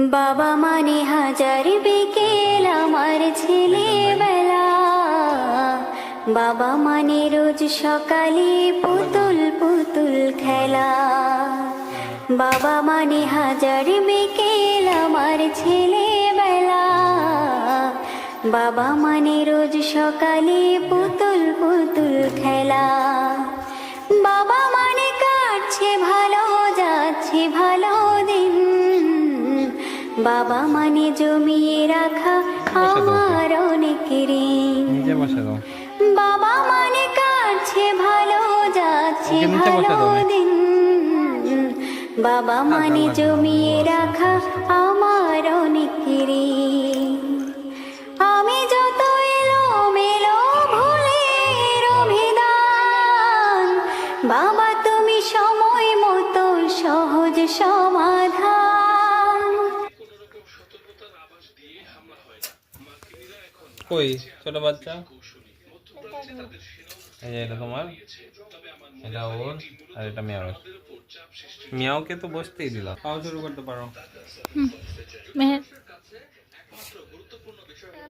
বাবা মানে হাজার বিকেল আমার ছেলেবেলা, বাবা মানে রোজ সকালে পুতুল পুতুল খেলা। বাবা মানে হাজার বিকেল আমার ছেলেবেলা, বাবা মানে রোজ সকালে পুতুল পুতুল খেলা। বাবা মানে কাটছে ভালো যাচ্ছে ভালো দিন, বাবা মানে জমিয়ে রাখা আমার অনেক ঋণ। বাবা মানে কাটছে ভালো যাচ্ছে ভালো দিন, বাবা মানে জমিয়ে রাখা আমার অনেক ঋণ। আমি যত এলোমেলো ভুলের অভিধান, বাবা তুমি সময় মতো সহজ সমাধান। কই ছোট বাচ্চা? এই যে এটা তোমার, এটা ওর, আর এটা মিয়াও। মিয়াওকে তো বসতেই দিলাম, খাওয়া শুরু করতে পারো।